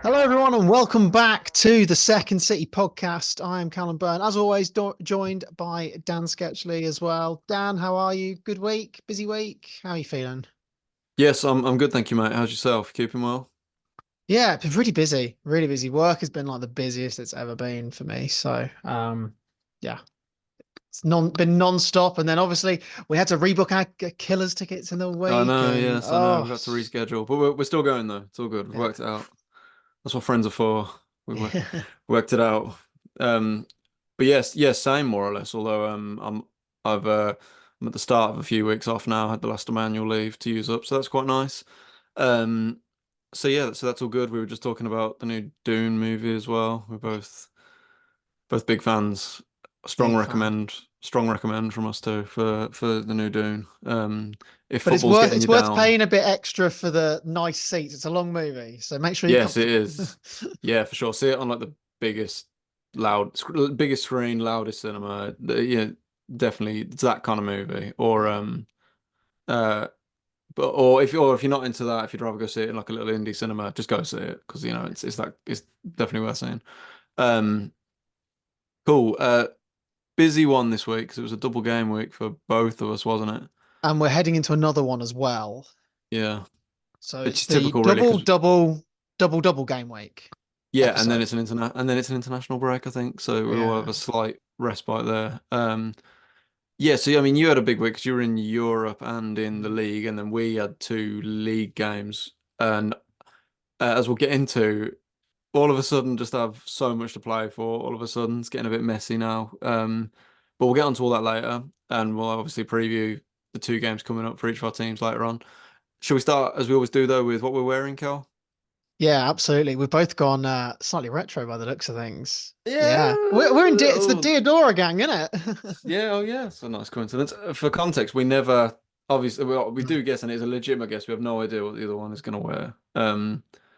Hello, everyone, and welcome back to the Second City podcast. I am Callum Byrne, as always, joined by Dan Sketchley as well. Dan, how are you? Good week? Busy week? How are you feeling? Yes, I'm good, thank you, mate. How's yourself? Keeping well? Yeah, been really busy, really busy. Work has been like the busiest it's ever been for me. Yeah, it's been non-stop. And then obviously we had to rebook our Killers tickets in the I week, know, and yes, I know. We've had to reschedule, but we're still going though. It's all good. We've yeah, worked it out. That's what friends are for. We yeah. worked it out. Um, but yes, same more or less. Although I've I'm at the start of a few weeks off now. I had the last of my annual leave to use up, so that's quite nice. Um, so yeah, so that's all good. We were just talking about the new Dune movie as well. We're both big fans. Strong Big fan. recommend, strong recommend from us too for the new Dune. If But it's football's worth getting it's you worth down, paying a bit extra for the nice seats. It's a long movie, so make sure you're yes, it comfortable. is. Yeah, for sure. See it on like the biggest screen, loudest cinema. Yeah, definitely, it's that kind of movie. Uh, or if you're not into that, if you'd rather go see it in like a little indie cinema, just go see it because it's definitely worth seeing. Um, cool. Busy one this week because it was a double game week for both of us, wasn't it? And we're heading into another one as well. Yeah, So which it's is the typical, really, because double game week yeah, and then episode. it's an international break, I think. So we all have Yeah. a slight respite there. Yeah. So I mean, you had a big week because you were in Europe and in the Mm. league, and then we had two league games. And as we'll get into, all of a sudden, just have so much to play for. All of a sudden, it's getting a bit messy now. But we'll get onto all that later, and we'll obviously preview the two games coming up for each of our teams later on. Shall we start, as we always do, though, with what we're wearing, Cal? Yeah, absolutely. We've both gone slightly retro by the looks of things. Yeah. Yeah. We're in it's the Oh, Diadora Gang, isn't it? yeah. Oh, yeah. It's a nice coincidence. For context, we never, obviously, we Mm. do guess, and it's a legitimate guess. We have no idea what the other one is going to wear.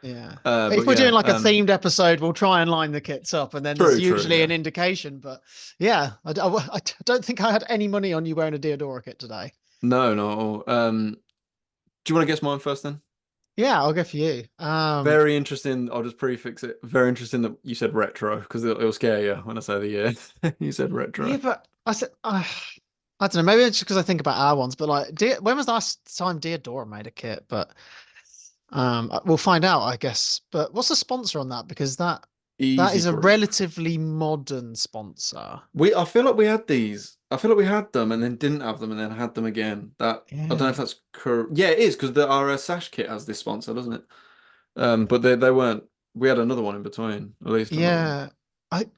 Yeah. But If we're doing yeah. like a themed episode, we'll try and line the kits up, and then there's True. usually an Yeah. indication. But yeah, I don't think I had any money on you wearing a Diadora kit today. No, not at all. Do you want to guess mine first then? Yeah, I'll go for you. Very interesting. I'll just prefix it. Very interesting that you said retro because it'll scare you when I say the year. You said Yeah, retro. but I said, I don't know. Maybe it's just because I think about our ones. But like, when was the last time Diadora made a kit? But we'll find out, I guess. But what's the sponsor on that? Because that Easy is a group. relatively modern sponsor. I feel like we had these. I feel like we had them and then didn't have them and then had them again. That I don't know Yeah, if that's correct. Yeah, it is because our Sash kit has this sponsor, doesn't it? But they weren't. We had another one in between, at least another one. yeah. I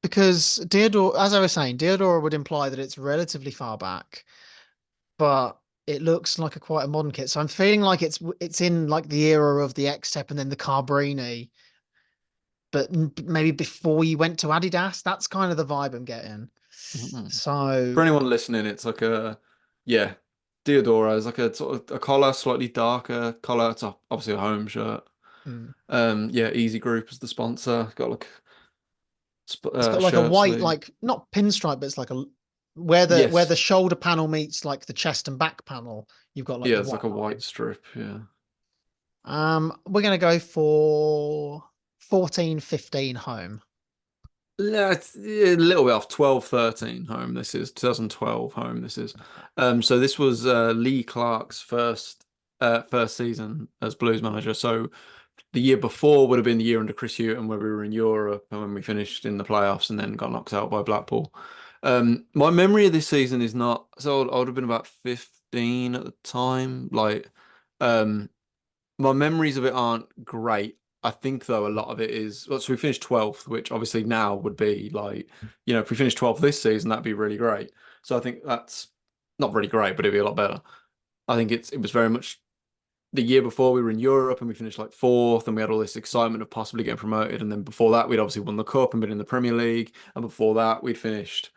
because Diodora, as I was saying, Diodora would imply that it's relatively far back, but it looks like a quite a modern kit. So I'm feeling like it's in like the era of the X-Tep and then the Carbrini, but maybe before you went to Adidas. That's kind of the vibe I'm getting. Mhm. For So anyone listening, it's like yeah, Diodora is like a sort of a collar, slightly darker collar. It's obviously a home shirt. mm, Yeah, Easy Group is the sponsor. Got like it's got like a shirt white, sleeve. like not pinstripe, but it's like a where Yes, the shoulder panel meets like the chest and back panel. You've got like yeah, the it's like white a white line. strip. Yeah, We're gonna go for 14-15 home. yeah, it's a little bit off. 12-13 home. This is 2012 home. This is. So this was Lee Clark's first season as Blues manager. So the year before would have been the year under Chris Hughton where we were in Europe and when we finished in the playoffs and then got knocked out by Blackpool. My memory of this season is not so I would have been about 15 at the time. Um, my memories of it aren't great. I think though a lot of it is well, so we finished 12th, which obviously now would be like, if we finished 12th this season, that'd be really great. So I think that's not really great, but it'd be a lot better. I think it was very much the year before we were in Europe and we finished like fourth and we had all this excitement of possibly getting promoted. And then before that, we'd obviously won the cup and been in the Premier League. And before that, we finished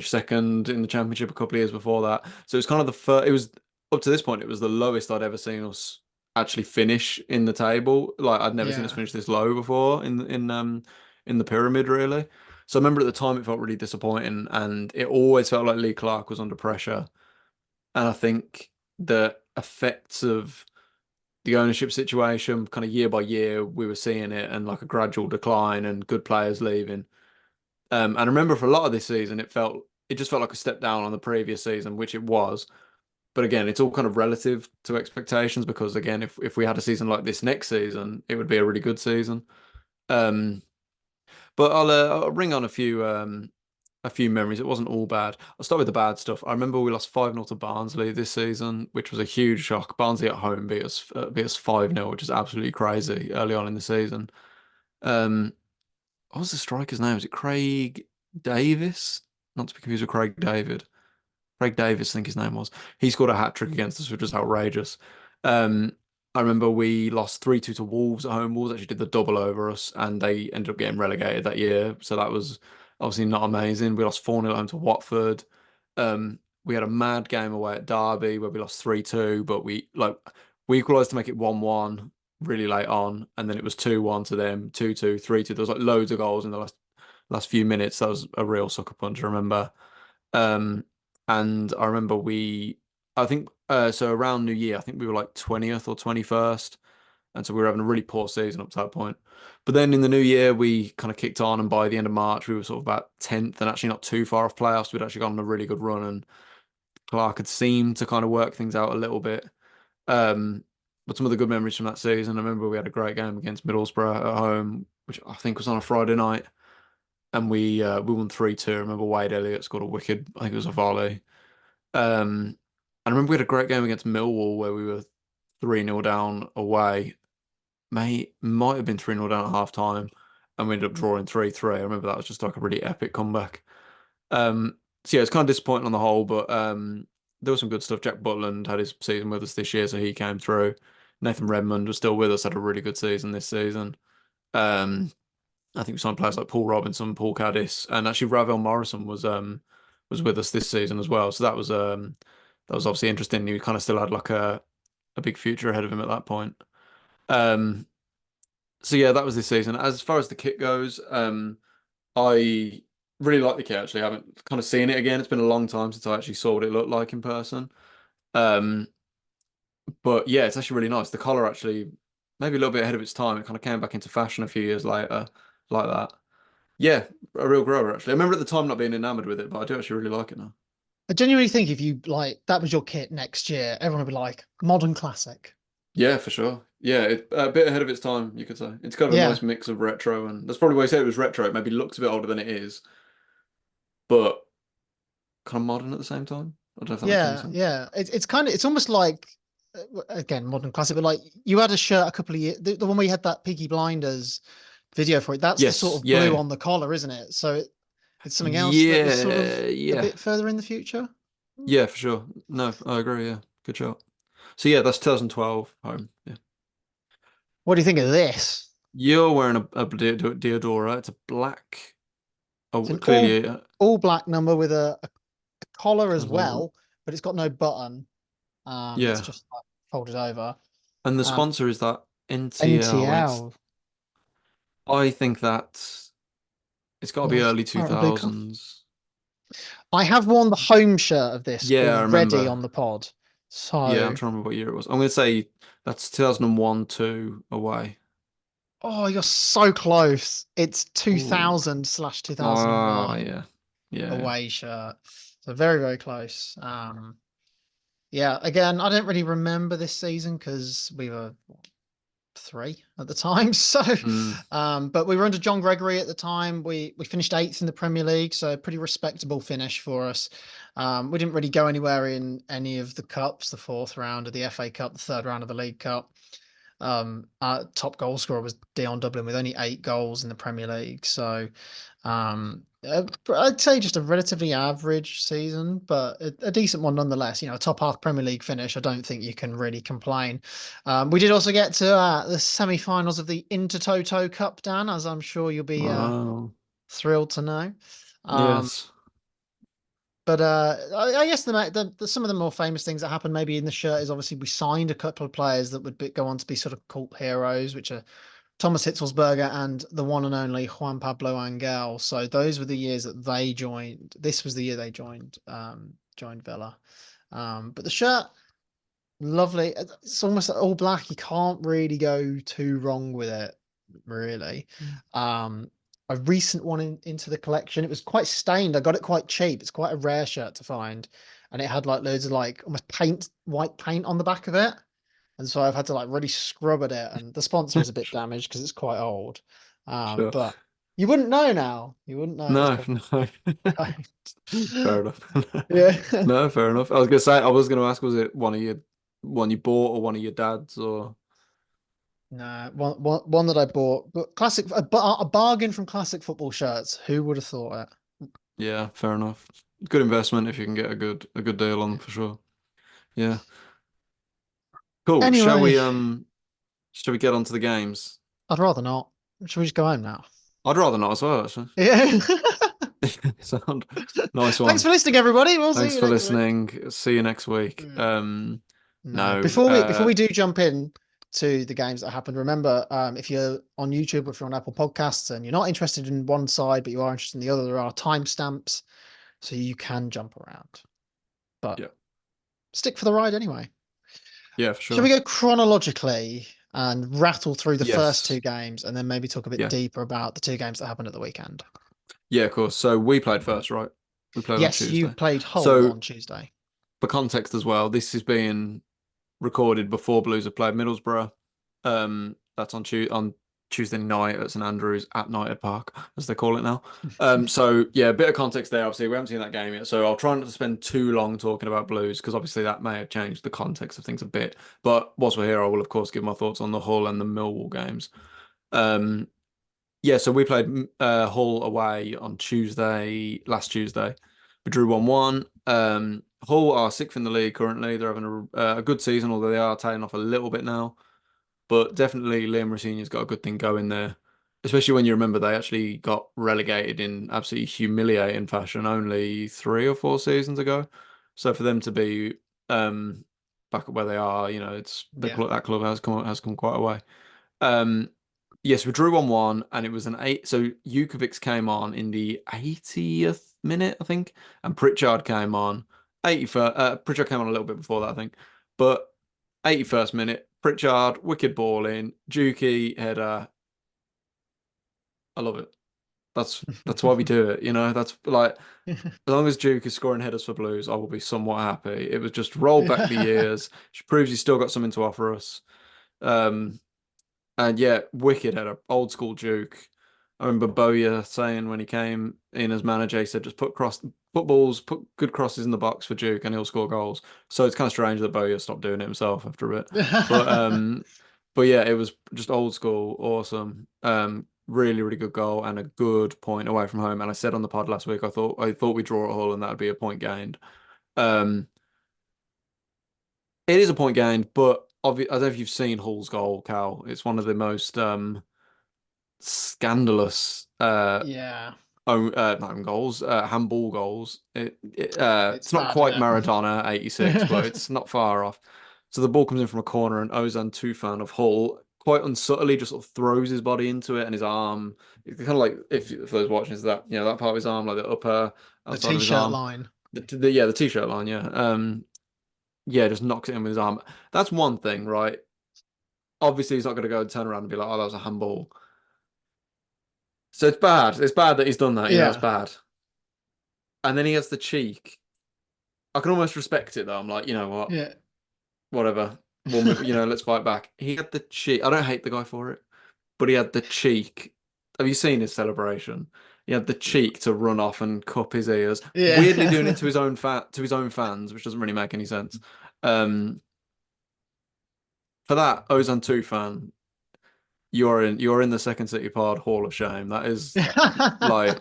second in the championship a couple of years before that. So it was kind of the first, it was up to this point, it was the lowest I'd ever seen us actually finish in the table. Like I'd never seen us Yeah. finish this low before in the pyramid really. So I remember at the time it felt really disappointing and it always felt like Lee Clark was under pressure. And I think the effects of the ownership situation, kind of year by year, we were seeing it and like a gradual decline and good players leaving. And I remember for a lot of this season, it just felt like a step down on the previous season, which it was. But again, it's all kind of relative to expectations because again, if we had a season like this next season, it would be a really good season. Um, but I'll ring on a few memories. It wasn't all bad. I'll start with the bad stuff. I remember we lost 5-0 to Barnsley this season, which was a huge shock. Barnsley at home beat us 5-0, which is absolutely crazy early on in the season. Um, what was the striker's name? Was it Craig Davis? Not to be confused with Craig David. Craig Davis, I think his name was. He scored a hat trick against us, which was outrageous. Um, I remember we lost 3-2 to Wolves at home. Wolves actually did the double over us, and they ended up getting relegated that year. So that was obviously not amazing. We lost 4-0 home to Watford. We had a mad game away at Derby where we lost 3-2, but we equalised to make it 1-1 really late on, and then it was 2-1 to them, 2-2, 3-2. There was like loads of goals in the last few minutes. That was a real sucker punch, I remember. Um, and I remember I think, so around New Year, I think we were like 20th or 21st. And so we were having a really poor season up to that point. But then in the new year, we kind of kicked on. And by the end of March, we were sort of about 10th and actually not too far off playoffs. We'd actually gone on a really good run. And Clark had seemed to kind of work things out a little bit. Um, but some of the good memories from that season, I remember we had a great game against Middlesbrough at home, which I think was on a Friday night. And we won 3-2. I remember Wade Elliott scored a wicked, I think it was a volley. Um, I remember we had a great game against Millwall where we were 3-0 down away. Might have been 3-0 down at half time, and we ended up drawing 3-3. I remember that was just like a really epic comeback. So yeah, it's kind of disappointing on the whole, but there was some good stuff. Jack Butland had his season with us this year, so he came through. Nathan Redmond was still with us, had a really good season this season. Um, I think we signed players like Paul Robinson, Paul Caddis, and actually Ravel Morrison was with us this season as well. So that was obviously interesting. He kind of still had like a big future ahead of him at that point. Um, so yeah, that was this season. As far as the kit goes, I really like the kit actually. I haven't kind of seen it again. It's been a long time since I actually saw what it looked like in person. Um, but yeah, it's actually really nice. The collar actually maybe a little bit ahead of its time. It kind of came back into fashion a few years later, like that. Yeah, a real grower actually. I remember at the time not being enamored with it, but I do actually really like it now. I genuinely think if you like that was your kit next year, everyone would be like modern classic. Yeah, for sure. Yeah, a bit ahead of its time, you could say. It's kind of a Yeah, nice mix of retro and that's probably why I say it was retro. It maybe looks a bit older than it is, but kind of modern at the same time. I don't know if that makes any yeah, sense. yeah. It's kind of it's almost like again modern classic, but like you had a shirt a couple of years the one where you had that Peaky Blinders video for it. That's the sort Yes, of blue yeah. on the collar, isn't it? So it's something else that was sort of Yeah, a yeah. bit further in the future. Yeah, for sure. No, I agree, yeah. Good shot. So yeah, that's 2012 home. Yeah. What do you think of this? You're wearing a Diadora. It's a black. It's Oh, an clearly, all black number with a collar as collar. well, but it's got no button. It's Yeah. just like folded over. And the Um, sponsor is that NTL, and NTL. I think it's got to be White, early white and blue cuff. 2000s. I have worn the home shirt of this Yeah, I already remember. on the pod. Yeah, I'm So, trying to remember what year it was. I'm going to say that's 2001, 2 away. oh, you're so close. It's Oh, 2000 slash oh 2001 yeah. Yeah, yeah. away shirt. So very, very close. Yeah, again, I don't really remember this season because we were three at the time. So, Mm, but we were under John Gregory at the time. We finished eighth in the Premier League, so pretty respectable finish for us. We didn't really go anywhere in any of the cups, the fourth round of the FA Cup, the third round of the League Cup. Our top goal scorer was Dion Dublin with only 8 goals in the Premier League. So, I'd say just a relatively average season, but a decent one nonetheless. You know, a top half Premier League finish. I don't think you can really complain. We did also get to the semi-finals of the Intertoto Cup, Dan, as I'm sure you'll be oh, thrilled to know. Um, yes. but I guess some of the more famous things that happened maybe in the shirt is obviously we signed a couple of players that would go on to be sort of cult heroes, which are Thomas Hitzelsberger and the one and only Juan Pablo Angel. So those were the years that they joined. This was the year they joined Villa. But the shirt Lovely. It's almost all black. You can't really go too wrong with it, really. Um, a recent one into the collection. It was quite stained. I got it quite cheap. It's quite a rare shirt to find, and it had like loads of like almost white paint on the back of it. And so I've had to like really scrub at it, and the sponsor is a bit damaged because it's quite old. Sure. But you wouldn't know now. You wouldn't know it's No, probably no. Fair enough. yeah. No, fair enough. I was gonna say, I was gonna ask, was it one you bought or one of your dad's or No, one that I bought, but a bargain from Classic Football Shirts. Who would have thought it? yeah, fair enough. Good investment if you can get a good deal on them for sure. Yeah. Cool. Anyway, Shall we get on to the games? I'd rather not. Should we just go home now? I'd rather not as well, actually. Yeah. Sound nice Thanks one. for listening, everybody. We'll see Thanks you for next week. listening. See you next week. Yeah. No, No, before we do jump in to the games that happened, remember, if you're on YouTube or if you're on Apple Podcasts and you're not interested in one side but you are interested in the other, there are timestamps so you can jump around. But yeah, stick for the ride anyway. yeah, for Shall we sure. go chronologically and rattle through the first two Yes. games and then maybe talk a bit Yeah. deeper about the two games that happened at the weekend? Yeah, of course. So we played first, right? We played on Yes, you Tuesday. played Hull So on Tuesday. for context as well, this is being recorded before Blues have played Middlesbrough. That's on Tuesday night at St Andrews at Knighted Park, as they call it now. So yeah, a bit of context there. Obviously, we haven't seen that game yet, so I'll try not to spend too long talking about Blues because obviously that may have changed the context of things a bit. But whilst we're here, I will of course give my thoughts on the Hull and the Millwall games. Um, yeah, so we played Hull away on last Tuesday. We drew 1-1. Hull are sixth in the league currently. They're having a good season, although they are tailing off a little bit now. But definitely Liam Rosenior's got a good thing going there, especially when you remember they actually got relegated in absolutely humiliating fashion only 3 or 4 seasons ago. So for them to be back up where they are, it's Yeah. that club has come quite a way. Um, yes, we drew 1-1, and it was an eight. So Jukovic came on in the 80th minute, I think, and Pritchard came on 81st. Pritchard came on a little bit before that, I think, but 81st minute, Pritchard, wicked ball in, Juki header. I love it. That's why we do it. That's like as long as Duke is scoring headers for Blues, I will be somewhat happy. It was just roll back the years. She proves he's still got something to offer us. Um, And yeah, wicked header, old school Duke. I remember Bowyer saying when he came in as manager, he said just put balls, put good crosses in the box for Duke, and he'll score goals. So it's kind of strange that Bowyer stopped doing it himself after a bit. But um, but yeah, it was just old school, awesome. Really, really good goal and a good point away from home. And I said on the pod last week, I thought we'd draw at Hull and that'd be a point gained. Um, it is a point gained, but I don't know if you've seen Hull's goal, Cal. It's one of the most scandalous Yeah. not own goals, handball goals. It's It's not bad, isn't quite it? Maradona 86, but it's not far off. So the ball comes in from a corner, and Ozan Tufan of Hull quite unsubtly just sort of throws his body into it, and his arm. It's kind of like if those watching is that that part of his arm, like the upper The outside of his t-shirt arm, line. yeah, the t-shirt line, yeah, yeah, just knocks it in with his arm. That's one thing, right? Obviously, he's not going to go and turn around and be like, "Oh, that was a handball." So it's bad. It's bad that he's done that. It's Yeah. bad. And then he has the cheek. I can almost respect it though. I'm like, you know what? Yeah. Whatever. Let's fight back. He had the cheek. I don't hate the guy for it, but he had the cheek. Have you seen his celebration? He had the cheek to run off and cup his ears. Weirdly doing it Yeah. to his own fans, which doesn't really make any sense. Um, for that, Ozan Tufan, you're in the Second City Pod Hall of Shame. That is like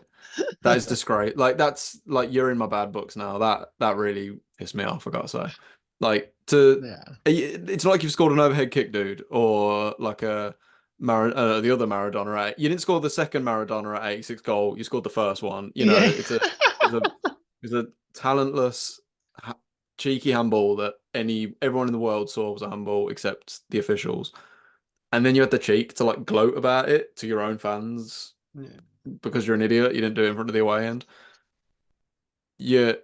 that is disgrace. Like that's like you're in my bad books now. That really pissed me off. I gotta say, like Yeah. it's not like you've scored an overhead kick, dude, or like the other Maradona at. You didn't score the second Maradona at 86 goal. You scored the first one. Yeah. It's a it's a talentless, ha cheeky handball that everyone in the world saw was a handball except the officials. And then you had the cheek to like gloat about it to your own fans Yeah. because you're an idiot. You didn't do it in front of the away end. You're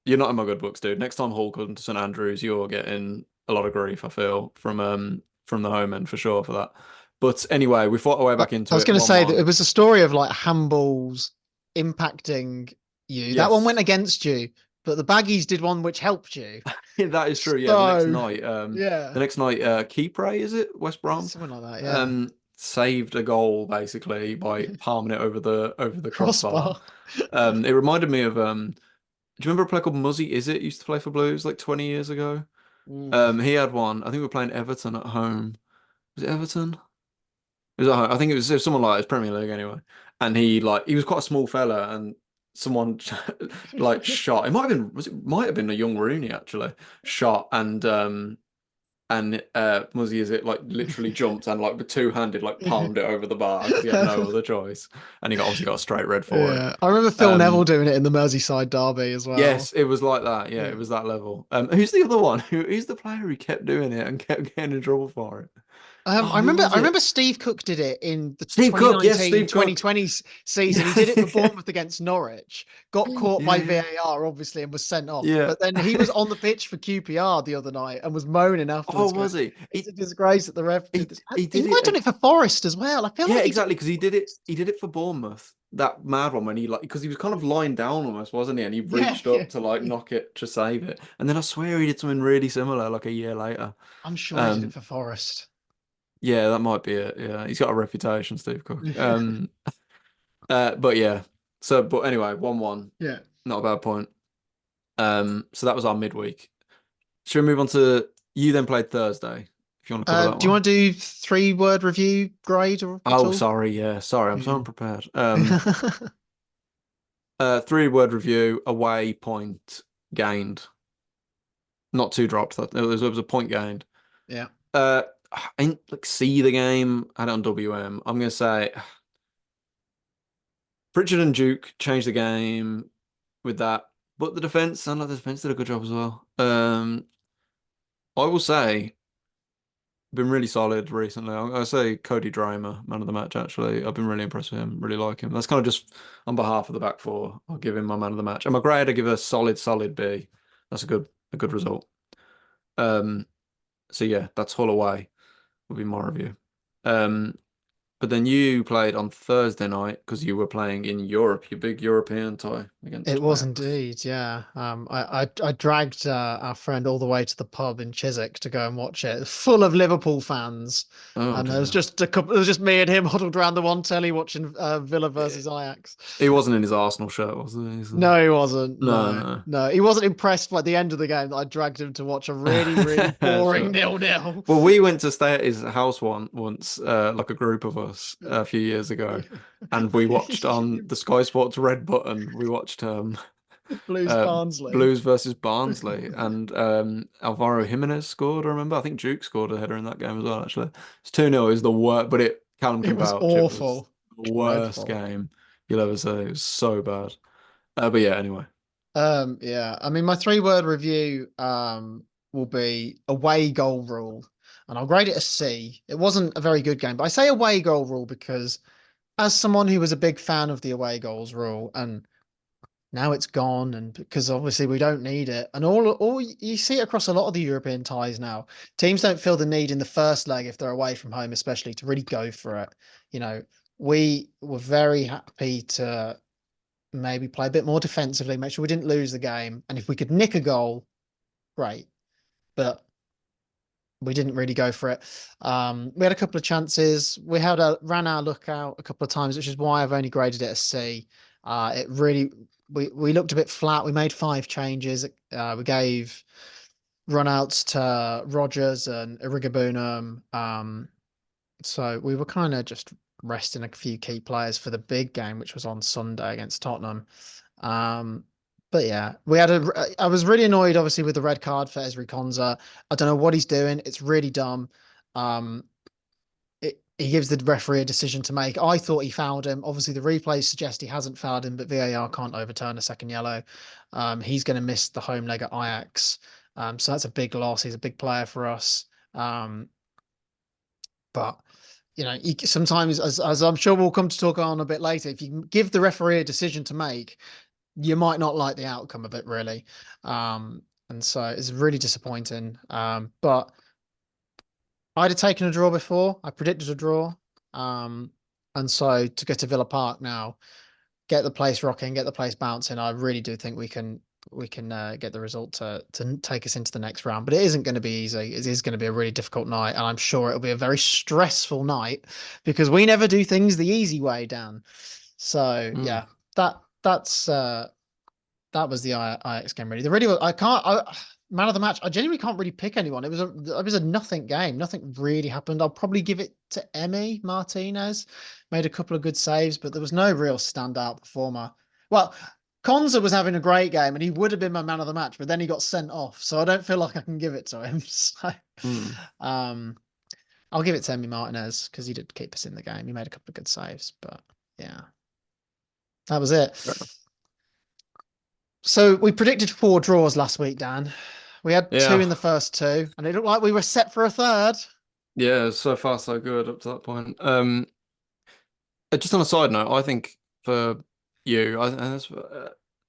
you're not in my good books, dude. Next time Hull comes to St Andrews, you're getting a lot of grief, I feel, from the home end for sure for that. But anyway, we fought our way I, back I into was it, going to say that 1-1. it was a story of like handballs impacting you. That one went Yes. against you, but the baggies did one which helped you. Yeah, that is true. Yeah, So the yeah, next night, Kipre, is it West Brom? something like that. Yeah, Saved a goal basically by palming it over the crossbar. crossbar. It reminded me of do you remember a player called Muzzy? Is it used to play for Blues like 20 years ago? Oof. He had one. I think we were playing Everton at home. Was it Everton? It was at home. I think it was someone like it's Premier League anyway. And he was quite a small fella, and someone like shot. It might have been might have been a young Rooney actually shot, and Muzzy is it like literally jumped and like with two-handed like palmed it over the bar because he had no other choice, and he obviously got a straight red for it. Yeah, I remember Phil Neville Um, doing it in the Merseyside derby as well. yes, it was like that. Yeah, it Yeah. was that level. Who's the other one? Who's the player who kept doing it and kept getting in trouble for it? Oh, I who remember was I remember it? Steve Cook did it in the Steve Cook. Yes, 2019 Steve Cook. 2020 season. He Yeah, did it for Bournemouth against Norwich, got caught yeah, by yeah, VAR, obviously, and was sent off. yeah. But then he was on the pitch for QPR the other night and was moaning Oh, afterwards, going, was he? it's a disgrace that the ref did this. He He did might have done it. it for Forest as well. I feel Yeah, like he did exactly. it Because for Forest. he did it for Bournemouth. That mad one when he like because he was kind of lying down almost, wasn't he? And he Yeah, reached yeah. up to like knock it to save it. And then I swear he did something really similar like a year later. I'm sure he did it Um, for Forest. yeah, that might be it. Yeah, he's got a reputation, Steve Cook. But yeah. So, but anyway, 1-1, Yeah. not a bad point. So that was our midweek. Should we move on to you then played Thursday, if you want to cover that Do you one? want to do 3-word review grade or at Oh, all? sorry, yeah, sorry, I'm so Yeah. unprepared. 3-word review, away point gained, not two dropped. It was a point gained. Yeah. I didn't like see the game. I had it on WM. I'm gonna say Pritchard and Duke changed the game with that, but the defense, I know the defense did a good job as well. I will say, been really solid recently. I say Cody Dreimer, man of the match. Actually, I've been really impressed with him. Really like him. That's kind of just on behalf of the back four. I'll give him my man of the match. And my grade, I give a solid B. That's a good result. Um, so yeah, that's Hull away would be my review. Um, but then you played on Thursday night because you were playing in Europe, your big European tie against It was Ajax. indeed, yeah. I dragged our friend all the way to the pub in Chiswick to go and watch it. Full of Liverpool fans, Oh and there was dear. just a couple. It was just me and him huddled around the one telly watching Villa versus Ajax. He wasn't in his Arsenal shirt, was he? So- No, he wasn't. No, No, no. no, he wasn't impressed by the end of the game that I dragged him to watch a really, really boring Sure. 0-0. Well, we went to stay at his house once, like a group of us a few years ago, and we watched on the Sky Sports Red Button. We watched Blues uh, Barnsley. Blues versus Barnsley, and Alvaro Jimenez scored. I remember. I think Duke scored a header in that game as well. Actually, it's 2-0 is the worst, but it Callum It can was vouch. It was awful, the worst dreadful. game you'll ever see. It was so bad. But yeah, anyway. Yeah, I mean, my 3-word review will be away goal rule, and I'll grade it a C. It wasn't a very good game, but I say away goal rule because as someone who was a big fan of the away goals rule, and now it's gone, and because obviously we don't need it, and all you see it across a lot of the European ties now, teams don't feel the need in the first leg if they're away from home, especially to really go for it. You know, we were very happy to maybe play a bit more defensively, make sure we didn't lose the game. And if we could nick a goal, great. But we didn't really go for it. We had a couple of chances. Ran our look out a couple of times, which is why I've only graded it a C. It really we looked a bit flat. We made 5 changes. We gave runouts to Rogers and Irigabunum. So we were kind of just resting a few key players for the big game, which was on Sunday against Tottenham. Um, but yeah, I was really annoyed, obviously, with the red card for Ezri Konsa. I don't know what he's doing. It's really dumb. Um, he gives the referee a decision to make. I thought he fouled him. Obviously, the replays suggest he hasn't fouled him, but VAR can't overturn a second yellow. He's going to miss the home leg at Ajax. So that's a big loss. He's a big player for us. But sometimes, as I'm sure we'll come to talk on a bit later, if you give the referee a decision to make, you might not like the outcome of it, really. and so it's really disappointing. But I'd have taken a draw before. I predicted a draw. Um, and so to go to Villa Park now, get the place rocking, get the place bouncing. I really do think we can get the result to take us into the next round. But it isn't going to be easy. It is going to be a really difficult night, and I'm sure it'll be a very stressful night because we never do things the easy way, Dan. So Mm. yeah, that's that was the Ajax game. Really, the really I can't. Man of the match. I genuinely can't really pick anyone. It was a nothing game. Nothing really happened. I'll probably give it to Emi Martinez. Made a couple of good saves, but there was no real standout performer. Well, Konza was having a great game, and he would have been my man of the match, but then he got sent off, so I don't feel like I can give it to him. So, Mm. um, I'll give it to Emi Martinez because he did keep us in the game. He made a couple of good saves, but yeah, that was it. So we predicted 4 draws last week, Dan. We had two Yeah, in the first two, and it looked like we were set for a third. yeah. So far, so good up to that point. Just on a side note, I think for you, and that's,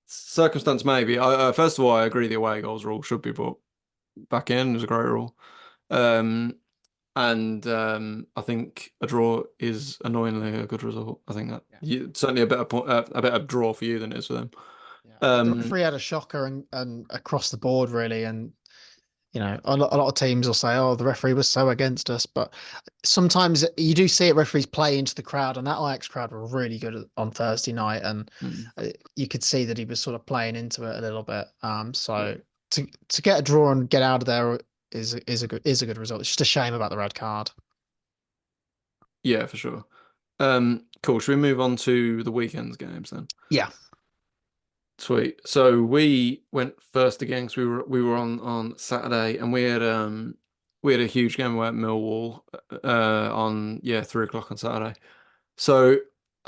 circumstance maybe. First of all, I agree the away goals rule should be brought back in. It was a great rule. Um, and I think a draw is annoyingly a good result. I think that Yeah. certainly a better point, a better draw for you than it is for them. Yeah. The Um, referee had a shocker and across the board really, and a lot of teams will say, "Oh, the referee was so against us," but sometimes you do see it. Referees play into the crowd, and that Ajax crowd were really good on Thursday night, and mm, you could see that he was sort of playing into it a little bit. yeah, So to get a draw and get out of there is a good result. It's just a shame about the red card. yeah, for sure. Cool. Should we move on to the weekend's games then? Yeah. Sweet. So we went first again because we were on Saturday and we had a huge game at Millwall on 3 o'clock on Saturday. So I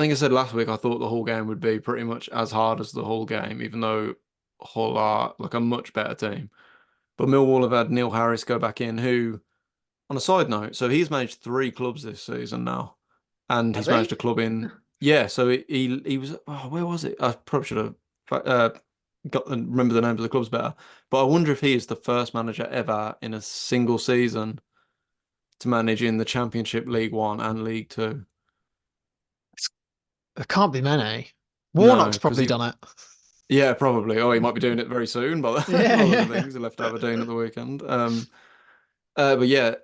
think I said last week I thought the whole game would be pretty much as hard as the whole game, even though Hull are like a much better team. But Millwall have had Neil Harris go back in, who, on a side note, so he's managed 3 clubs this season now, and Has he's managed a he? club in. Yeah, so he was. Oh, where was it? I probably should have uh, got remember the names of the clubs better. But I wonder if he is the first manager ever in a single season to manage in the Championship, League One, and League Two. There can't be many. No, Warnock's because probably he. done it. Yeah, probably. Oh, he might be doing it very soon, by the, Yeah, by the yeah. things he left Aberdeen at the weekend. But yeah,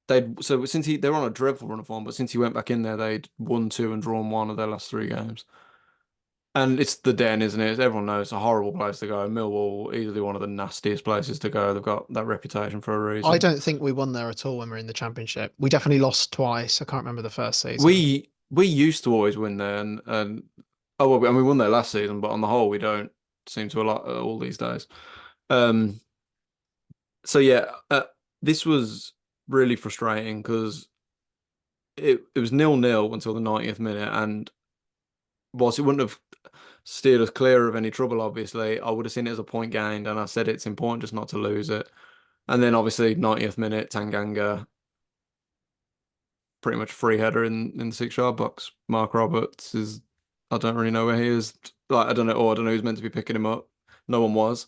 since they were on a dreadful run of form, but since he went back in there, they'd won two and drawn one of their last 3 games. And it's the Den, isn't it? Everyone knows it's a horrible place to go. Millwall, easily one of the nastiest places to go. They've got that reputation for a I reason. don't think we won there at all when we were in the championship. We definitely lost twice. I can't remember the first season. We used to always win there, and oh well, and we won there last season, but on the whole, we don't seem to a lot all these days. Um, so yeah, this was really frustrating because it was 0-0 until the 90th minute, and whilst it wouldn't have steered us clear of any trouble, obviously, I would have seen it as a point gained, and I said it's important just not to lose it. And then obviously 90th minute, Tanganga, pretty much free header in the 6 yard box. Mark Roberts is, I don't really know where he is. Like I don't know who's meant to be picking him up. No one was.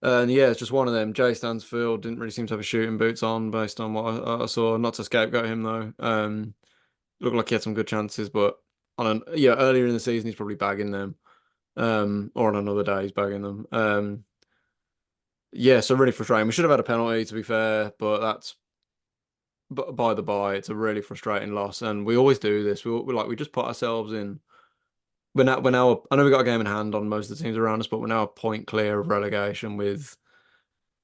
And yeah, it's just one of them. Jay Stansfield didn't really seem to have his shooting boots on based on what I saw. Not to scapegoat him though. Looked like he had some good chances, but earlier in the season he's probably bagging them. Or on another day he's bagging them. Yeah, so really frustrating. We should have had a penalty to be fair, but that's by the by. It's a really frustrating loss, and we always do this. We just put ourselves in. We're now. I know we got a game in hand on most of the teams around us, but we're now a point clear of relegation with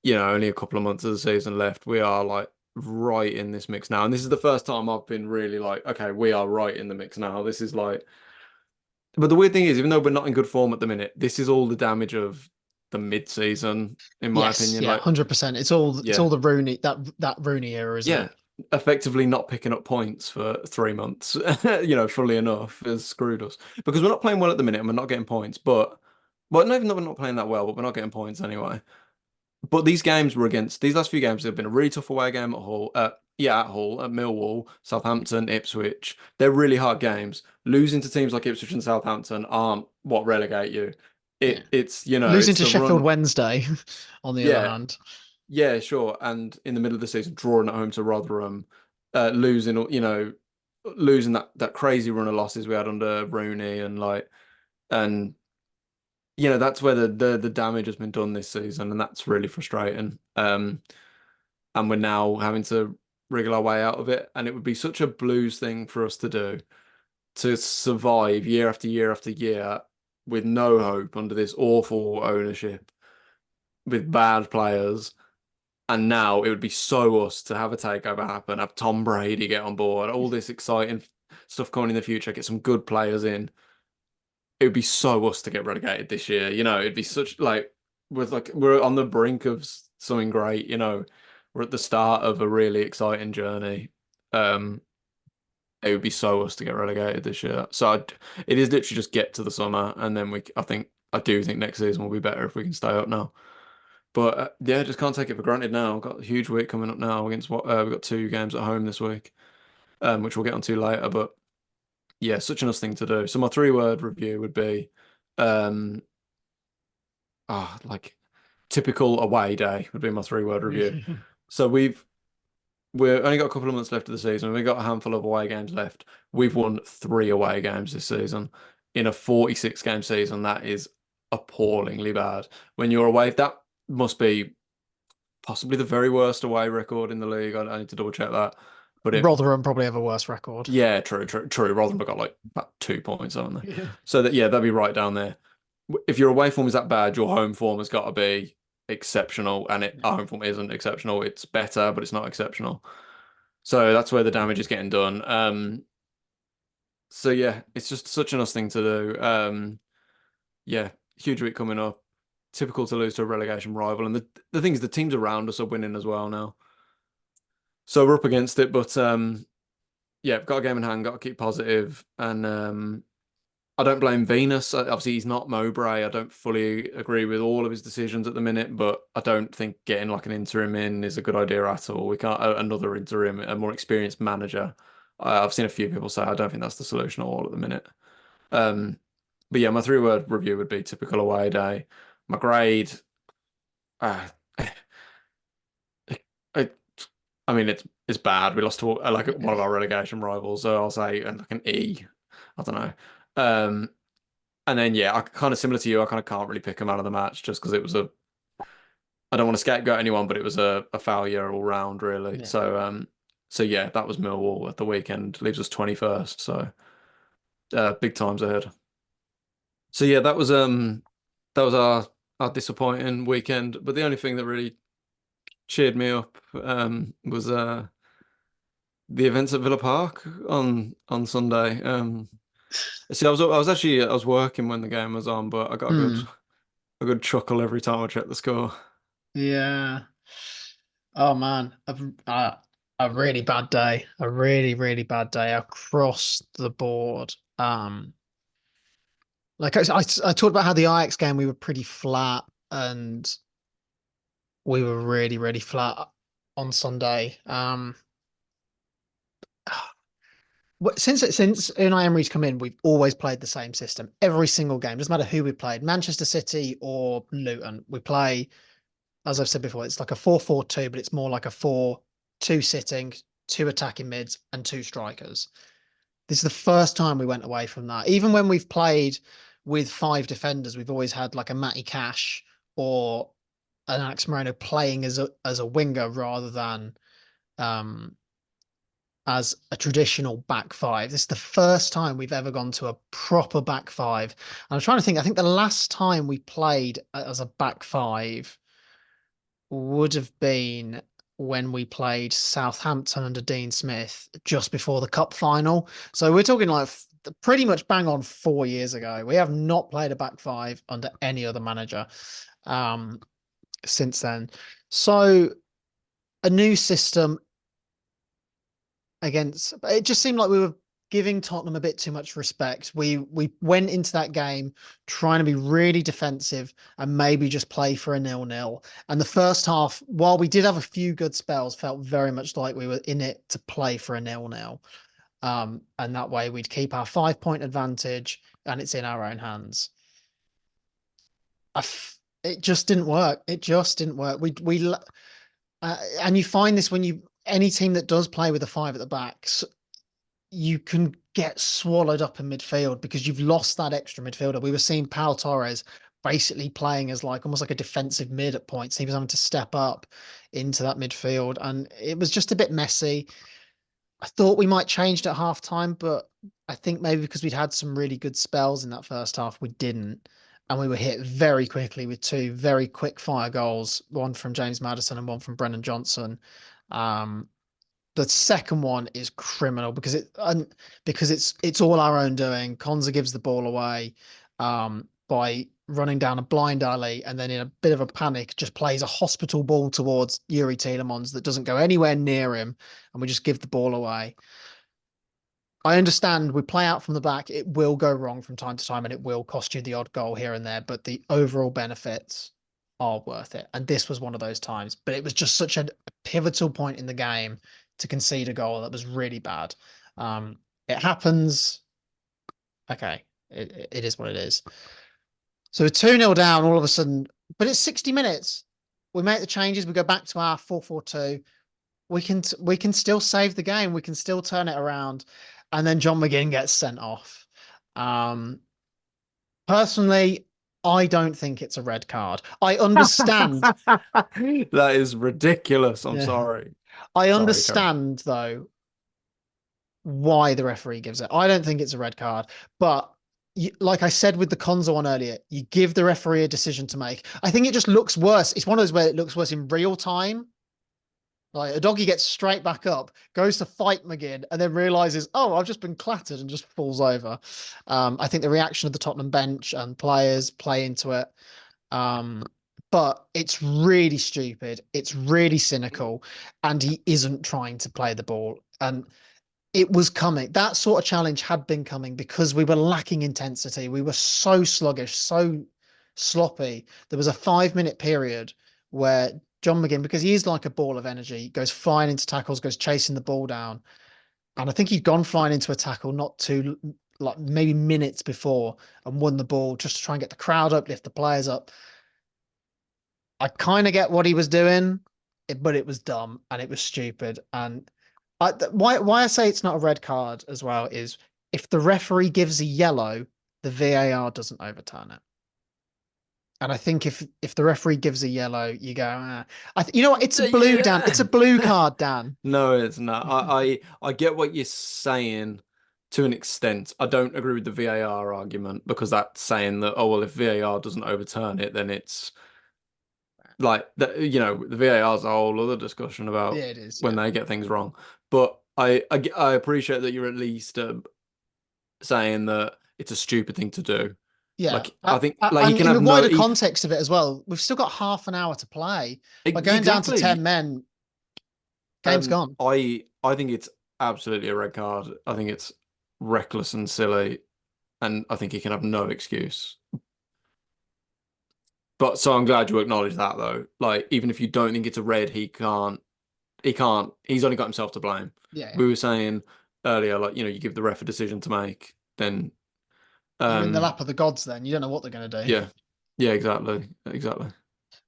only a couple of months of the season left. We are like right in this mix now, and this is the first time I've been really like, okay, we are right in the mix now. This is like, but the weird thing is, even though we're not in good form at the minute, this is all the damage of the mid-season, in my Yes, opinion. yeah, Like, 100%. It's all yeah, the Rooney that Rooney era, isn't yeah, it? effectively not picking up points for 3 months, fully enough, has screwed us because we're not playing well at the minute and we're not getting points. But, well, not even though we're not playing that well, but we're not getting points anyway. But these last few games have been a really tough away game at Hull. At Hull, at Millwall, Southampton, Ipswich. They're really hard games. Losing to teams like Ipswich and Southampton aren't what relegate you. Yeah. it's Losing it's to the Sheffield run. Wednesday, on the other Yeah, hand. yeah, sure. And in the middle of the season, drawing at home to Rotherham, losing, losing that crazy run of losses we had under Rooney, and and that's where the damage has been done this season, and that's really frustrating. And we're now having to wriggle our way out of it, and it would be such a Blues thing for us to do, to survive year after year after year with no hope under this awful ownership with bad players. And now it would be so us to have a takeover happen, have Tom Brady get on board, all this exciting stuff coming in the future, get some good players in. It would be so us to get relegated this year. It'd be such we're on the brink of something great. We're at the start of a really exciting journey. Um, it would be so us to get relegated this year. So it is literally just get to the summer, and then I do think next season will be better if we can stay up now. But yeah, just can't take it for granted now. We've got a huge week coming up now against what we've got two games at home this week, which we'll get onto later. But yeah, such an us thing to do. So my three-word review would be, um, like typical away day would be my three-word review. So we're only got a couple of months left of the season. We've got a handful of away games left. We've won three away games this season in a 46 game season. That is appallingly bad. When you're away, that must be possibly the very worst away record in the league. I need to double check that. But Rotherham probably have a worse record. yeah, true, true, true. Rotherham have got like about 2 points, haven't they? Yeah. So that, yeah, that'd be right down there. If your away form is that bad, your home form has got to be exceptional, and our home form isn't exceptional. It's better, but it's not exceptional. So that's where the damage is getting done. So yeah, it's just such a nice thing to do. Yeah, huge week coming up. Typical to lose to a relegation rival, and the thing is, the teams around us are winning as well now. So we're up against it, but yeah, got a game in hand, got to keep positive, and I don't blame Venus. Obviously, he's not Mowbray. I don't fully agree with all of his decisions at the minute, but I don't think getting like an interim in is a good idea at all. We can't another interim, a more experienced manager. I've seen a few people say I don't think that's the solution at all at the minute. Um, but yeah, my three-word review would be typical away day. My grade, uh, I, I mean, it's bad. We lost to like one of our relegation rivals, so I'll say like an E. I don't know. Um, and then yeah, I kind of similar to you. I kind of can't really pick a man of the match just because it was a. I don't want to scapegoat anyone, but it was a failure all round, really. Yeah. So yeah, that was Millwall at the weekend. Leaves us 21st. So big times ahead. So yeah, that was our disappointing weekend. But the only thing that really cheered me up was the events at Villa Park on Sunday. See, I was working when the game was on, but I got Hmm. a good chuckle every time I checked the score. Yeah. Oh man, a really bad day. A really, really bad day across the board. Like I talked about how the Ajax game we were pretty flat, and we were really, really flat on Sunday. Since Unai Emery's come in, we've always played the same system every single game. Doesn't matter who we played, Manchester City or Luton. We play, as I've said before, it's like a 4-4-2, but it's more like a 4-2 sitting, two attacking mids, and two strikers. This is the first time we went away from that. Even when we've played with five defenders, we've always had like a Matty Cash or an Alex Moreno playing as a winger rather than um as a traditional back five. This is the first time we've ever gone to a proper back five. And I'm trying to think, I think the last time we played as a back five would have been when we played Southampton under Dean Smith just before the cup final. So we're talking like pretty much bang on 4 years ago. We have not played a back five under any other manager um, since then. So a new system against, it just seemed like we were giving Tottenham a bit too much respect. We went into that game trying to be really defensive and maybe just play for a 0-0. And the first half, while we did have a few good spells, felt very much like we were in it to play for a 0-0. And that way we'd keep our 5 point advantage and it's in our own hands. It just didn't work. It just didn't work. And you find this when any team that does play with a five at the back, you can get swallowed up in midfield because you've lost that extra midfielder. We were seeing Pau Torres basically playing as like almost like a defensive mid at points. He was having to step up into that midfield, and it was just a bit messy. I thought we might change it at halftime, but I think maybe because we'd had some really good spells in that first half, we didn't. And we were hit very quickly with two very quick fire goals, one from James Maddison and one from Brennan Johnson. Um, the second one is criminal because it's all our own doing. Konza gives the ball away by running down a blind alley, and then in a bit of a panic just plays a hospital ball towards Yuri Tielemans that doesn't go anywhere near him, and we just give the ball away. I understand we play out from the back. It will go wrong from time to time and it will cost you the odd goal here and there, but the overall benefits are worth it. And this was one of those times, but it was just such a pivotal point in the game to concede a goal that was really bad. It happens. Okay. It is what it is. So we're 2-0 down all of a sudden, but it's 60 minutes. We make the changes. We go back to our 4-4-2. We can still save the game. We can still turn it around. And then John McGinn gets sent off. Personally, I don't think it's a red card. I understand. That is ridiculous. I'm Yeah. sorry. I Sorry, Karen. understand though why the referee gives it. I don't think it's a red card, but like I said with the Konza one earlier, you give the referee a decision to make. I think it just looks worse. It's one of those where it looks worse in real time. Like a doggy gets straight back up, goes to fight McGinn, and then realizes, oh, I've just been clattered and just falls over. I think the reaction of the Tottenham bench and players play into it. But it's really stupid. It's really cynical, and he isn't trying to play the ball. And it was coming. That sort of challenge had been coming because we were lacking intensity. We were so sluggish, so sloppy. There was a 5-minute period where John McGinn, because he is like a ball of energy, goes flying into tackles, goes chasing the ball down. And I think he'd gone flying into a tackle not too, like maybe minutes before, and won the ball just to try and get the crowd up, lift the players up. I kind of get what he was doing, but it was dumb and it was stupid. And why I say it's not a red card as well is if the referee gives a yellow, the VAR doesn't overturn it. And I think if the referee gives a yellow, you go, ah. You know what? It's a blue, Dan. It's a blue card, Dan. No, it's not. I get what you're saying to an extent. I don't agree with the VAR argument because that's saying that, oh well, if VAR doesn't overturn it, then it's like that. The VAR is a whole other discussion Yeah, about it is. when Yeah. they get things wrong. But I appreciate that you're at least saying that it's a stupid thing to do. Yeah. Like I think like he And can in the have no wider context of it as well, we've still got half an hour to play. By going down to 10 exactly. men, game's gone. I think it's absolutely a red card. I think it's reckless and silly, and I think he can have no excuse. But so I'm glad you acknowledge that though. Like even if you don't think it's a red, he can't. He can't. He's only got himself to blame. Yeah. Yeah. We were saying earlier, like you give the ref a decision to make, then You're in the um lap of the gods then. You don't know what they're going to do. yeah, yeah, exactly.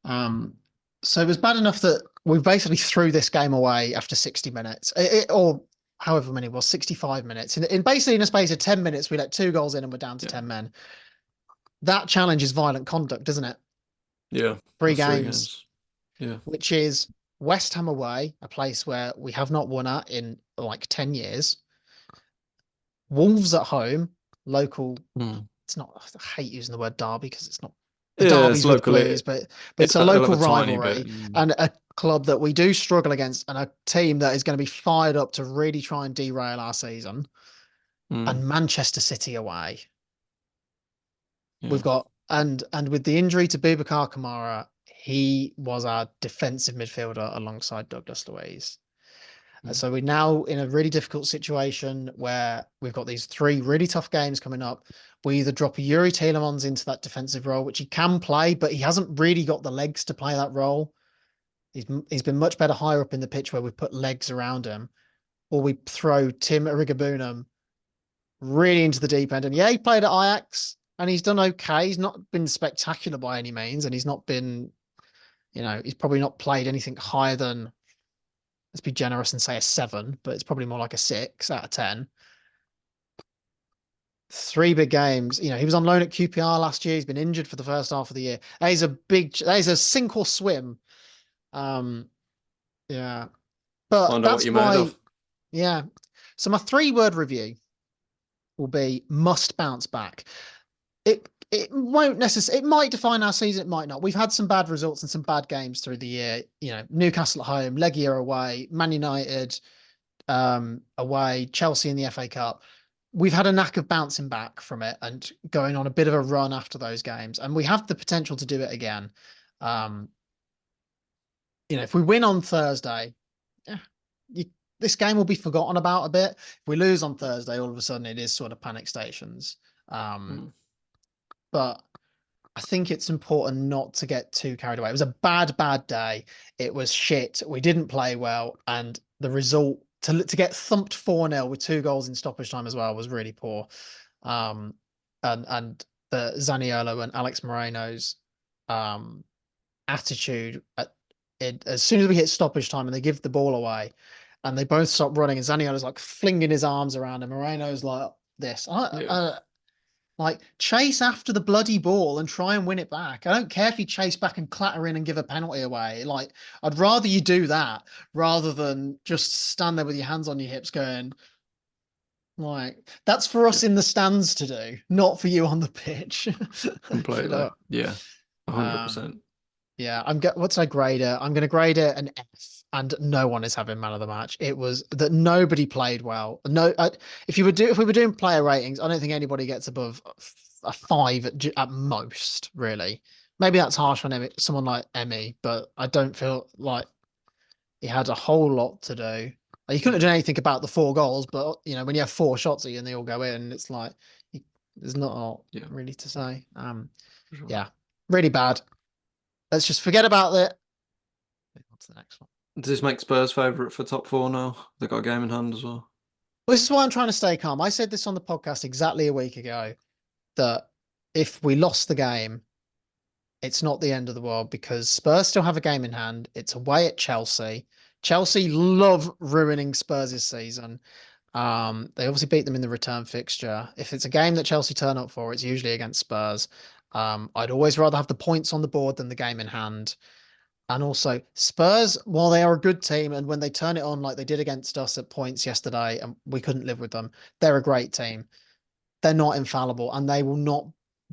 Um, so it was bad enough that we basically threw this game away after 60 minutes, or however many it was, 65 minutes. In basically in a space of 10 minutes, we let 2 goals in and we're down to Yeah, 10 men. That challenge is violent conduct, isn't it? yeah. 3 That's three games, games. Yeah. which is West Ham away, a place where we have not won at in like 10 years. Wolves at home, local. Hmm. It's not, I hate using the word derby because it's not the Yeah, it's derbies with locally. Blues, but it's a They'll have local a tiny bit. rivalry and a club that we do struggle against and a team that is going to be fired up to really try and derail our season. Mm, And Manchester City away. yeah. We've got and with the injury to Boubacar Kamara, he was our defensive midfielder alongside Douglas Luiz. Mm, So we're now in a really difficult situation where we've got these 3 really tough games coming up. We either drop a Yuri Tielemans into that defensive role, which he can play, but he hasn't really got the legs to play that role. He's been much better higher up in the pitch where we've put legs around him, or we throw Tim Irigabunum really into the deep end. And yeah, he played at Ajax. and he's done okay. He's not been spectacular by any means, and he's not been, he's probably not played anything higher than, let's be generous and say a 7, but it's probably more like a 6 out of 10. 3 big games. He was on loan at QPR last year. He's been injured for the first half of the year. That is a sink or swim. Yeah, but Find out what that's you're made why. of. Yeah. So my 3-word review will be must bounce back. It won't necessarily, it might define our season, it might not. We've had some bad results and some bad games through the year. Newcastle at home, Legia away, Man United away, Chelsea in the FA Cup. We've had a knack of bouncing back from it and going on a bit of a run after those games, and we have the potential to do it again. Um, if we win on Thursday, yeah, you, this game will be forgotten about a bit. If we lose on Thursday, all of a sudden it is sort of panic stations. But I think it's important not to get too carried away. It was a bad, bad day. It was shit. We didn't play well, and the result to get thumped 4-0 with 2 goals in stoppage time as well was really poor. And the Zaniolo and Alex Moreno's attitude as soon as we hit stoppage time and they give the ball away, and they both stop running, and Zaniolo's like flinging his arms around, and Moreno's like this. Like, chase after the bloody ball and try and win it back. I don't care if you chase back and clatter in and give a penalty away. Like, I'd rather you do that rather than just stand there with your hands on your hips going, like, that's for us in the stands to do, not for you on the pitch. Completely. Yeah. Um, 100%. yeah, what's I grade it? I'm going to grade it an F, and no one is having man of the match. It was that nobody played well. No, if we were doing player ratings, I don't think anybody gets above a 5 at most. Really, maybe that's harsh on someone like Emmy, but I don't feel like he had a whole lot to do. Like, he couldn't have done anything about the 4 goals, but when you have 4 shots at you and they all go in, it's like there's not a lot really to say. Sure. Yeah, really bad. Let's just forget about it. What's the next one? Does this make Spurs favourite for top 4 now? They've got a game in hand as well. Well, this is why I'm trying to stay calm. I said this on the podcast exactly a week ago that if we lost the game, it's not the end of the world because Spurs still have a game in hand. It's away at Chelsea. Chelsea love ruining Spurs' season. They obviously beat them in the return fixture. If it's a game that Chelsea turn up for, it's usually against Spurs. I'd always rather have the points on the board than the game in hand. And also, Spurs, while they are a good team, and when they turn it on like they did against us at points yesterday, and we couldn't live with them, they're a great team. They're not infallible, and they will not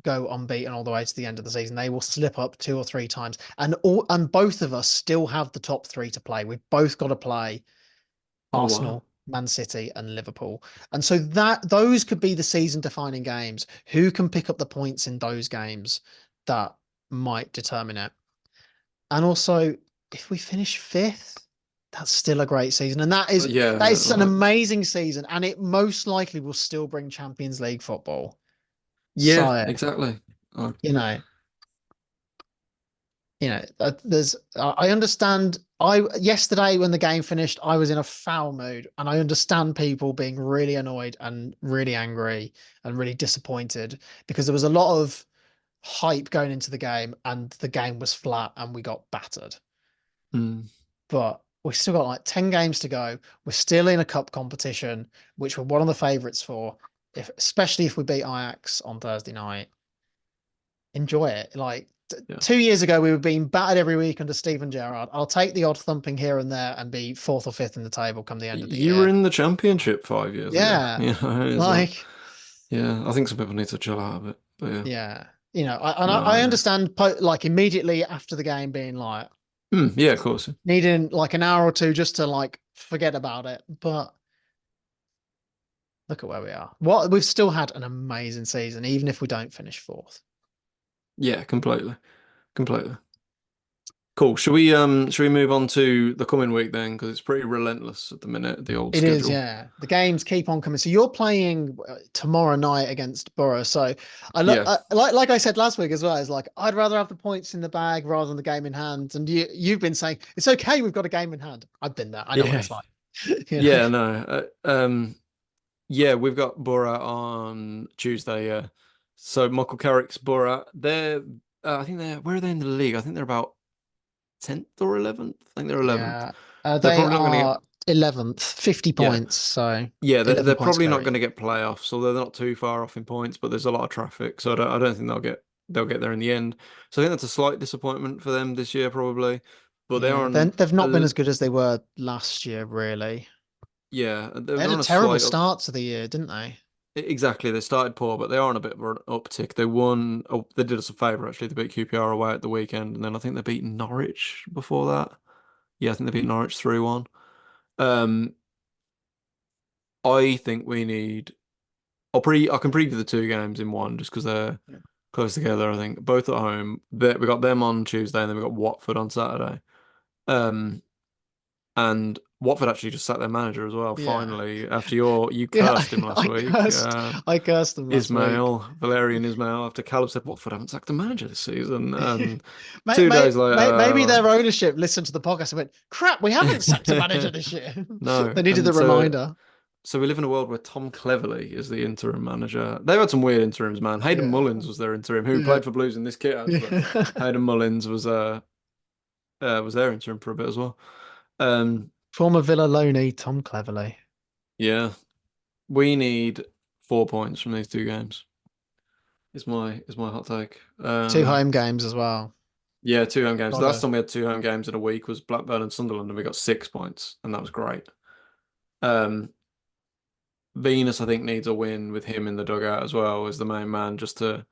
go unbeaten all the way to the end of the season. They will slip up 2 or 3 times, and both of us still have the top 3 to play. We've both got to play Oh, wow. Arsenal, Man City, and Liverpool, and so those could be the season-defining games. Who can pick up the points in those games that might determine it? And also, if we finish 5th, that's still a great season. And Yeah, that is an like, amazing season. And it most likely will still bring Champions League football. yeah, So, exactly. Oh, you know, I understand. Yesterday when the game finished, I was in a foul mood, and I understand people being really annoyed and really angry and really disappointed because there was a lot of hype going into the game and the game was flat and we got battered. But we've still got like 10 games to go. We're still in a cup competition, which we're one of the favourites for, especially if we beat Ajax on Thursday night. Enjoy it. Like yeah. 2 years ago, we were being battered every week under Steven Gerrard. I'll take the odd thumping here and there and be 4th or 5th in the table come the end of the You were year. in the championship 5 years ago. Yeah. It's Like, yeah, I think some people need to chill out a bit. But yeah. yeah. I No, understand like immediately after the game being like, yeah, of course. needing like an hour or two just to like forget about it. But look at where we are. We've still had an amazing season, even if we don't finish 4th. Yeah, completely. Completely. Cool. Should we move on to the coming week then? Because it's pretty relentless at the minute, the old It is, schedule. yeah. The games keep on coming. So you're playing tomorrow night against Borough. So Yeah. like I said last week as well, is like I'd rather have the points in the bag rather than the game in hand. And you've been saying it's okay, we've got a game in hand. I've been there. I know what Yeah. it's like. Yeah, no. Yeah, we've got Borough on Tuesday, yeah. So Michael Carrick's Borough, I think they're where are they in the league? I think they're about 10th or 11th. I think they're 11th. Yeah. They're They probably not going to get are 11th, 50 yeah. points. So Yeah, they're 11 points probably not going clear. to get playoffs, although they're not too far off in points, but there's a lot of traffic, so I don't think they'll get there in the end. So I think that's a slight disappointment for them this year, probably. But they're Yeah. Then on they've a not been l- as good as they were last year, really. yeah, They they're had a on a terrible slight start to the year, didn't they? exactly. They started poor, but they are on a bit of an uptick. They won. Oh, they did us a favour actually. They beat QPR away at the weekend, and then I think they beat Norwich before that. Yeah, I think they beat Norwich 3-1. Um, I think we need. I can preview the two games in one just because they're Yeah. close together. I think both at home. We got them on Tuesday, and then we got Watford on Saturday. Um, and Watford actually just sacked their manager as well. Yeah. Finally, after you Yeah, cursed him last I week, cursed I cursed them last week. Valerian Ismail. After Callum said Watford haven't sacked the manager this season, and May, 2 days may, later, maybe their ownership listened to the podcast and went, crap, we haven't sacked a manager this year. no, They needed the and so. reminder. So we live in a world where Tom Cleverley is the interim manager. They've had some weird interims, man. Hayden Yeah. Mullins was their interim, who Yeah. played for Blues in this kit actually. Yeah. Hayden Mullins was their interim for a bit as well. Um, Former Villa loanee, Tom Cleverley. yeah, we need 4 points from these two games. Is my hot take. Two home games as well. Yeah, two home games. The last Gotta, time we had two home games in a week was Blackburn and Sunderland, and we got 6 points, and that was great. Um, Venus, I think, needs a win with him in the dugout as well as the main man, just to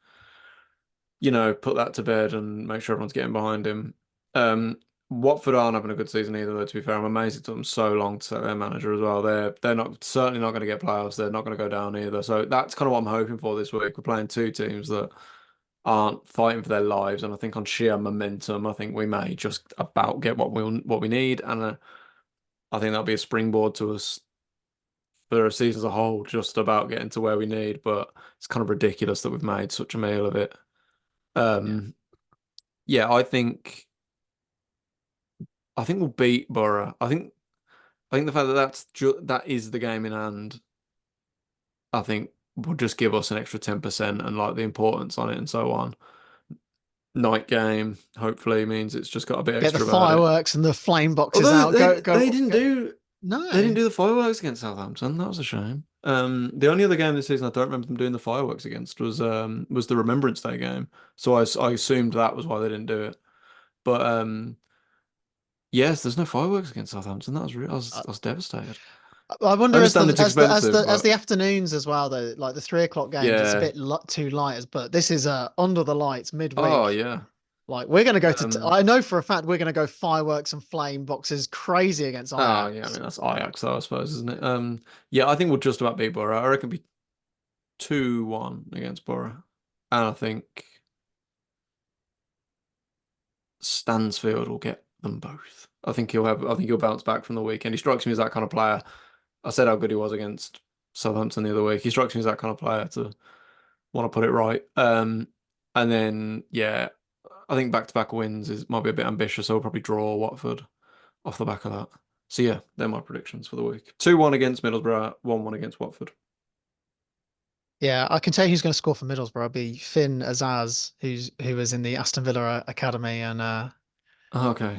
put that to bed and make sure everyone's getting behind him. Um, Watford aren't having a good season either, though, to be fair. I'm amazed it took them so long to set their manager as well. They're not certainly not going to get playoffs. They're not going to go down either. So that's kind of what I'm hoping for this week. We're playing two teams that aren't fighting for their lives, and I think on sheer momentum, I think we may just about get what we need, and I think that'll be a springboard to us for a season as a whole, just about getting to where we need. But it's kind of ridiculous that we've made such a meal of it. yeah. Um, yeah, I think we'll beat Borough. I think the fact that that is the game in hand, I think will just give us an extra 10% and like the importance on it and so on. Night game hopefully means it's just got a bit Get the extra about it. fireworks and the flame boxes Although out. they Go, they go, didn't go. do they didn't No. do the fireworks against Southampton. That was a shame. The only other game this season I don't remember them doing the fireworks against was the Remembrance Day game. So I assumed that was why they didn't do it. But yes, there's no fireworks against Southampton. That was real. I was devastated. I I wonder as understand the it's as the as expensive, the as but the afternoons as well though, like the 3 o'clock games, it's a yeah. bit too light. But this is under the lights Oh midweek. yeah. Like we're gonna go to. Um. I know for a fact we're gonna go fireworks and flame boxes crazy against Oh yeah. I Ajax. mean that's Ajax, though, I suppose, isn't it? Yeah. I think we'll just about beat Borough. I reckon it'll be 2-1 against Borough, and I think Stansfield will get them both. I think he'll bounce back from the weekend. He strikes me as that kind of player. I said how good he was against Southampton the other week. He strikes me as that kind of player to want to put it right. And then yeah, I think back-to-back wins might be a bit ambitious. So we'll probably draw Watford off the back of that. So yeah, they're my predictions for the week. 2-1 against Middlesbrough, 1-1 against Watford. Yeah, I can tell you who's going to score for Middlesbrough. It'll be Finn Azaz, who was in the Aston Villa academy, and Okay,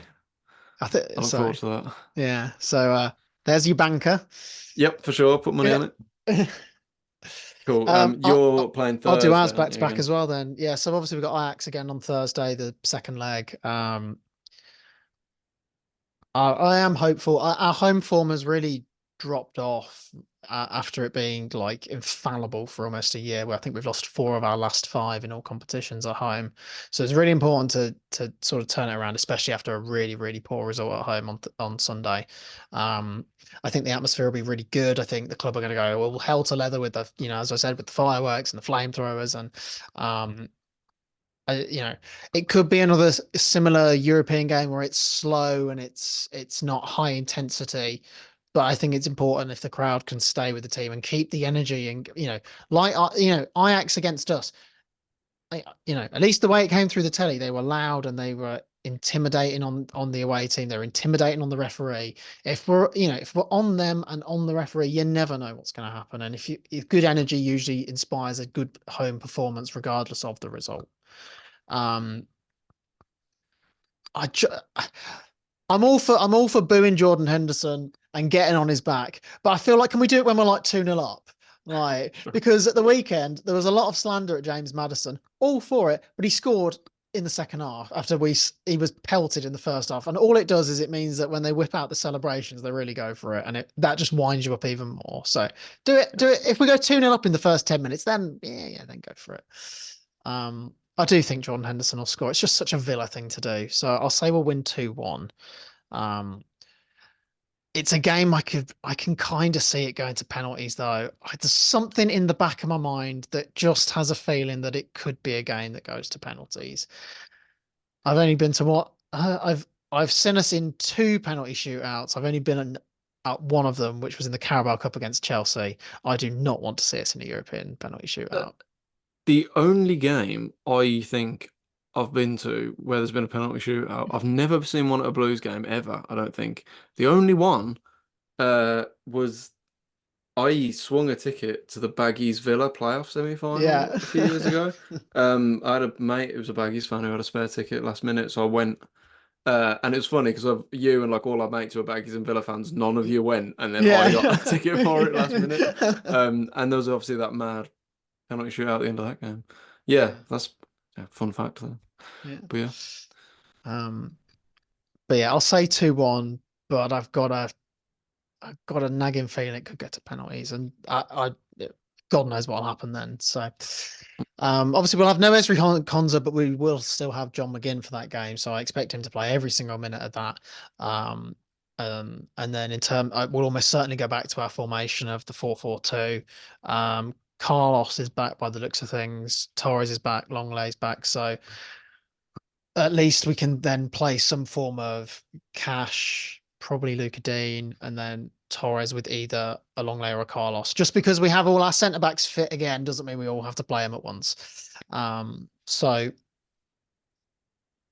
I think I look so. forward to that. Yeah, so there's your banker. Yep, for sure. Put money Yeah. on it. Cool. Um, I'll, You're I'll playing I'll do ours Thursday, back aren't to you, back again? as well then. Yeah, so obviously we've got Ajax again on Thursday, the second leg. I am hopeful. Our home form has really dropped off after it being like infallible for almost a year, where I think we've lost 4 of our last 5 in all competitions at home. So it's really important to sort of turn it around, especially after a really, really poor result at home on Sunday. I think the atmosphere will be really good. I think the club are going to go well hell to leather with as I said, with the fireworks and the flamethrowers and um I, you know, it could be another similar European game where it's slow and it's not high intensity, but I think it's important if the crowd can stay with the team and keep the energy and like Ajax against us. At least the way it came through the telly, they were loud and they were intimidating on the away team. They're intimidating on the referee. If we're on them and on the referee, you never know what's going to happen. And if good energy usually inspires a good home performance, regardless of the result. Um, I ju- I'm all for booing Jordan Henderson and getting on his back, but I feel like, can we do it when we're like 2-0 up? Like, because at the weekend there was a lot of slander at James Maddison, all for it, but he scored in the second half after he was pelted in the first half, and all it does is it means that when they whip out the celebrations, they really go for it, and that just winds you up even more. So do it. If we go 2-0 up in the first 10 minutes, then yeah, then go for it. I do think Jordan Henderson will score. It's just such a Villa thing to do. So I'll say we'll win 2-1. Um, it's a game I can kind of see it going to penalties though. There's something in the back of my mind that just has a feeling that it could be a game that goes to penalties. I've only been to what I've seen us in two penalty shootouts. I've only been at one of them, which was in the Carabao Cup against Chelsea. I do not want to see us in a European penalty Uh, shootout. The only game I think I've been to where there's been a penalty shootout, I've never seen one at a Blues game ever, I don't think. The only one was I swung a ticket to the Baggies Villa playoff semi-final Yeah. a few years ago. I had a mate who was a Baggies fan who had a spare ticket last minute, so I went. And it was funny because of you and like all our mates who are Baggies and Villa fans, none of you went, and then I got a Yeah. ticket for it last minute. Yeah. And there was obviously that mad penalty shootout at the end of that game. Yeah, Yeah. that's fun fact there. Yeah. But yeah, Um, but yeah, I'll say 2-1, but I've got a nagging feeling it could get to penalties, and God knows what'll happen then. So, obviously we'll have no Ezri Konsa, but we will still have John McGinn for that game. So I expect him to play every single minute of that. Um, and then we'll almost certainly go back to our formation of the 4-4-2. Carlos is back by the looks of things. Torres is back. Longlay's back. So at least we can then play some form of Cash, probably Luca Dean, and then Torres with either a Longley or a Carlos. Just because we have all our centre backs fit again doesn't mean we all have to play them at once. So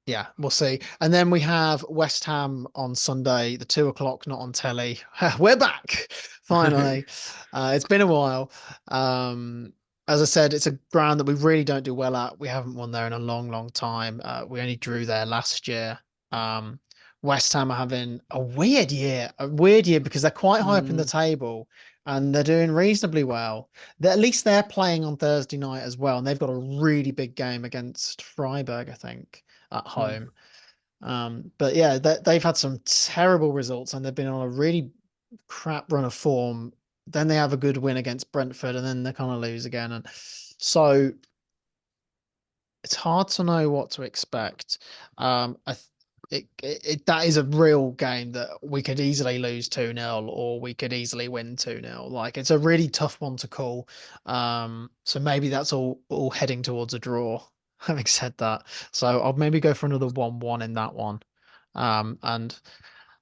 yeah, we'll see. And then we have West Ham on Sunday, the 2 o'clock, not on telly. We're back finally. It's been a while. As I said, it's a ground that we really don't do well at. We haven't won there in a long, long time. We only drew there last year. Um, West Ham are having a weird year because they're quite high up in the mm, table and they're doing reasonably well. At least they're playing on Thursday night as well, and they've got a really big game against Freiburg, I think, at mm. home. But yeah, they've had some terrible results and they've been on a really crap run of form. Then they have a good win against Brentford and then they kind of lose again. And so it's hard to know what to expect. I th that is a real game that we could easily lose 2-0 or we could easily win 2-0. Like it's a really tough one to call. So maybe that's all heading towards a draw. Having said that, so I'll maybe go for another 1-1 in that one. And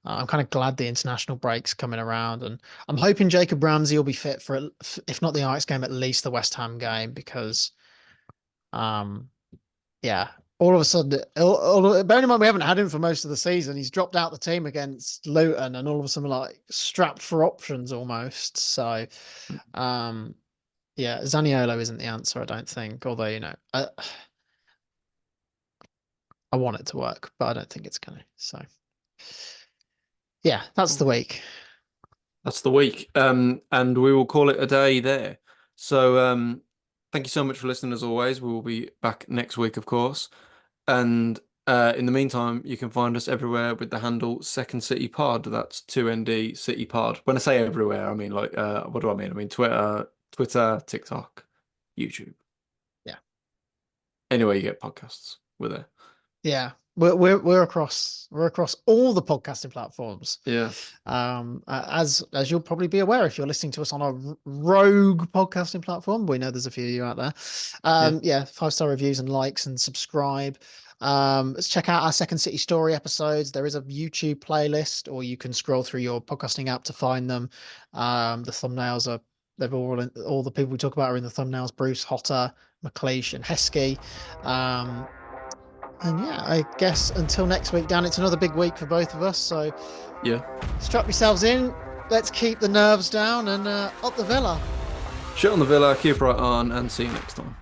I'm kind of glad the international break's coming around, and I'm hoping Jacob Ramsey will be fit for, if not the Ajax game, at least the West Ham game, because um yeah, all of a sudden, bearing in mind we haven't had him for most of the season, he's dropped out the team against Luton, and all of a sudden, like strapped for options almost. So, um, yeah, Zaniolo isn't the answer, I don't think. Although, I want it to work, but I don't think it's gonna. So, yeah, that's the week. That's the week. And we will call it a day there. So, thank you so much for listening as always. We will be back next week, of course. And in the meantime, you can find us everywhere with the handle Second City Pod. That's 2ND City Pod. When I say everywhere, I mean like what do I mean? I mean Twitter, TikTok, YouTube. Yeah, Anywhere you get podcasts, we're there. yeah, we're across all the podcasting platforms. Yeah. As you'll probably be aware if you're listening to us on a rogue podcasting platform, we know there's a few of you out there. Yeah. Yeah, 5-star reviews and likes and subscribe. Let's check out our Second City Story episodes. There is a YouTube playlist, or you can scroll through your podcasting app to find them. The thumbnails are they've all the people we talk about are in the thumbnails: Bruce, Hotter, McLeish, and Heskey. Um, And yeah, I guess until next week, Dan, it's another big week for both of us. So Yeah. strap yourselves in. Let's keep the nerves down and up the Villa. Shit on the Villa, keep right on, and see you next time.